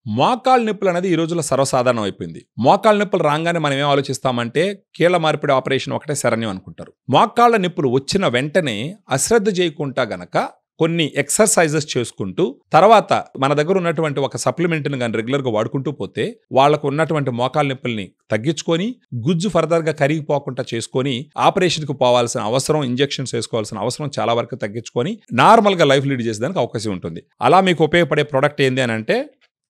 మోకాళ్ళ నొప్పులు అనేది ఈ రోజుల్లో సర్వసాధారణం అయిపోయింది. మోకాళ్ళ నొప్పులు రాగానే మనం ఏం ఆలోచిస్తామంటే కీళ్ల మార్పిడి ఆపరేషన్ ఒకటే శరణ్యం అనుకుంటారు. మోకాళ్ళ నొప్పులు వచ్చిన వెంటనే అశ్రద్ధ చేయకుండా గనక కొన్ని ఎక్సర్సైజెస్ చేసుకుంటూ తర్వాత మన దగ్గర ఉన్నటువంటి ఒక సప్లిమెంట్ని కానీ రెగ్యులర్గా వాడుకుంటూ పోతే వాళ్ళకు ఉన్నటువంటి మోకాళ్ళ నొప్పుల్ని తగ్గించుకొని గుజ్జు ఫర్దర్గా కరిగిపోకుండా చేసుకొని ఆపరేషన్కి పోవాల్సిన అవసరం, ఇంజెక్షన్స్ వేసుకోవాల్సిన అవసరం చాలా వరకు తగ్గించుకొని నార్మల్గా లైఫ్ లీడ్ చేసేదానికి అవకాశం ఉంటుంది. అలా మీకు ఉపయోగపడే ప్రోడక్ట్ ఏంది అని అంటే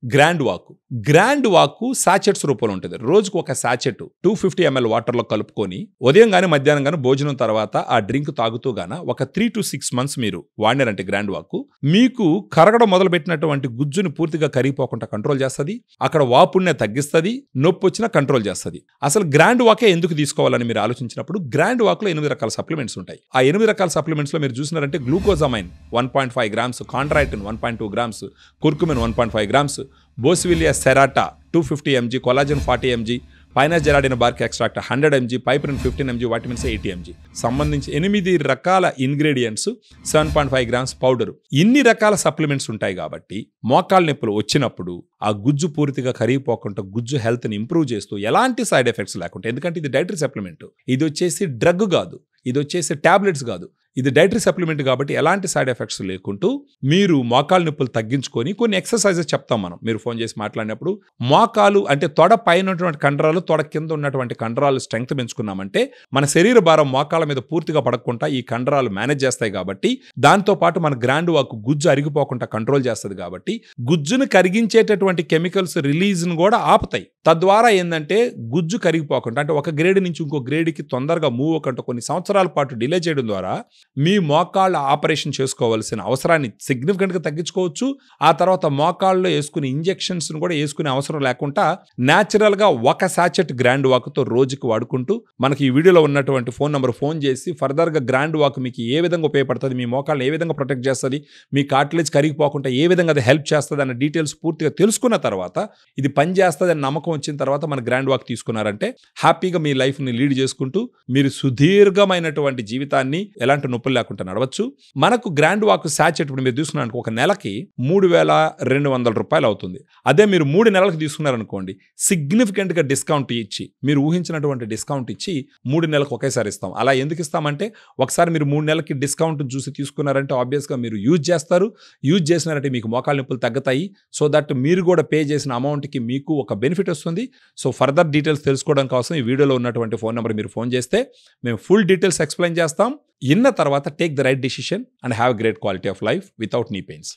grand walk. Grand walk sachets రూపంలో ఉంటుంది. రోజుకు ఒక సాచెట్ 250 ml వాటర్లో కలుపుకొని ఉదయం కానీ మధ్యాహ్నం కానీ భోజనం తర్వాత ఆ డ్రింక్ తాగుతూ గాన ఒక 3 to 6 months మీరు వాడినారంటే గ్రాండ్ వాక్ మీకు కరగడం మొదలుపెట్టినటువంటి గుజ్జుని పూర్తిగా కరిగిపోకుండా కంట్రోల్ చేస్తుంది. అక్కడ వాపుణ్ణి తగ్గిస్తుంది, నొప్పి వచ్చినా కంట్రోల్ చేస్తుంది. అసలు గ్రాండ్ వాకే ఎందుకు తీసుకోవాలని మీరు ఆలోచించినప్పుడు గ్రాండ్ వాక్లో 8 రకాల సప్లిమెంట్స్ ఉంటాయి. ఆ 8 రకాల సప్లిమెంట్స్లో మీరు చూసినారంటే glucosamine 1.5 grams, chondroitin 1.2 grams, curcumin 1.5 grams, boswellia serrata 250 mg, collagen 40 mg, pinus gerardiana bark extract 100 mg, piperine 15 mg, vitamins 80 mg సంబంధించి 8 రకాల ఇంగ్రీడియంట్స్, 7.5 grams పౌడర్. ఇన్ని రకాల సప్లిమెంట్స్ ఉంటాయి కాబట్టి మోకాళ్ళ నొప్పులు వచ్చినప్పుడు ఆ గుజ్జు పూర్తిగా కరిగిపోకుండా గుజ్జు హెల్త్ని ఇంప్రూవ్ చేస్తూ ఎలాంటి సైడ్ ఎఫెక్ట్స్ లేకుండా, ఎందుకంటే ఇది డైటరీ సప్లిమెంట్, ఇది వచ్చేసి డ్రగ్ కాదు, ఇది వచ్చేసి టాబ్లెట్స్ కాదు, ఇది డైటరీ సప్లిమెంట్ కాబట్టి ఎలాంటి సైడ్ ఎఫెక్ట్స్ లేకుంటూ మీరు మోకాళ్ళ నొప్పులు తగ్గించుకొని కొన్ని ఎక్సర్సైజెస్ చెప్తాం మనం మీరు ఫోన్ చేసి మాట్లాడినప్పుడు. మోకాలు అంటే తొడ పైన ఉన్నటువంటి కండరాలు, తొడ కింద ఉన్నటువంటి కండరాలు స్ట్రెంగ్త్ పెంచుకున్నామంటే మన శరీర భారం మోకాళ్ళ మీద పూర్తిగా పడకుండా ఈ కండరాలు మేనేజ్ చేస్తాయి కాబట్టి, దాంతోపాటు మన గ్రాండ్ వాక్ గుజ్జు అరిగిపోకుండా కంట్రోల్ చేస్తుంది కాబట్టి గుజ్జును కరిగించేటటువంటి కెమికల్స్ రిలీజ్ను కూడా ఆపుతాయి. తద్వారా ఏంటంటే గుజ్జు కరిగిపోకుండా, అంటే ఒక గ్రేడ్ నుంచి ఇంకో గ్రేడ్కి తొందరగా మూవ్ అవ్వకుండా కొన్ని సంవత్సరాల పాటు డిలే చేయడం ద్వారా మీ మోకాళ్ళ ఆపరేషన్ చేసుకోవాల్సిన అవసరాన్ని సిగ్నిఫికెంట్గా తగ్గించుకోవచ్చు. ఆ తర్వాత మోకాళ్ళలో వేసుకునే ఇంజెక్షన్స్ కూడా వేసుకునే అవసరం లేకుండా న్యాచురల్గా ఒక సాచెట్ గ్రాండ్ వాక్తో రోజుకి వాడుకుంటూ మనకి ఈ వీడియోలో ఉన్నటువంటి ఫోన్ నెంబర్ ఫోన్ చేసి ఫర్దర్గా గ్రాండ్ వాక్ మీకు ఏ విధంగా ఉపయోగపడుతుంది, మీ మోకాళ్ళని ఏ విధంగా ప్రొటెక్ట్ చేస్తుంది, మీ కార్టిలేజ్ కరిగిపోకుండా ఏ విధంగా అది హెల్ప్ చేస్తుంది అన్న డీటెయిల్స్ పూర్తిగా తెలుసుకున్న తర్వాత, ఇది పని చేస్తుంది అని నమ్మకం వచ్చిన తర్వాత మన గ్రాండ్ వాక్ తీసుకున్నారంటే హ్యాపీగా మీ లైఫ్ని లీడ్ చేసుకుంటూ మీరు సుదీర్ఘమైనటువంటి జీవితాన్ని ఎలాంటి నొప్పులు లేకుండా నడవచ్చు. మనకు గ్రాండ్ వాక్ సాచెట్ ఇప్పుడు మీరు తీసుకున్నారనుకో ఒక నెలకి 3,200 రూపాయలు అవుతుంది. అదే మీరు 3 నెలలకు తీసుకున్నారనుకోండి సిగ్నిఫికెంట్గా డిస్కౌంట్ ఇచ్చి, మీరు ఊహించినటువంటి డిస్కౌంట్ ఇచ్చి 3 నెలలకు ఒకేసారి ఇస్తాం. అలా ఎందుకు ఇస్తామంటే ఒకసారి మీరు 3 నెలలకి డిస్కౌంట్ చూసి తీసుకున్నారంటే ఆబ్వియస్గా మీరు యూజ్ చేస్తారు. యూజ్ చేసినారంటే మీకు మోకాళ్ళ నొప్పులు తగ్గుతాయి. సో దట్ మీరు కూడా పే చేసిన అమౌంట్కి మీకు ఒక బెనిఫిట్ వస్తుంది. సో ఫర్దర్ డీటెయిల్స్ తెలుసుకోవడం కోసం ఈ వీడియోలో ఉన్నటువంటి ఫోన్ నెంబర్ మీరు ఫోన్ చేస్తే మేము ఫుల్ డీటెయిల్స్ ఎక్స్ప్లెయిన్ చేస్తాం. ఇన్న తర్వాత take the right decision and have great quality of life without నీ పెయిన్స్.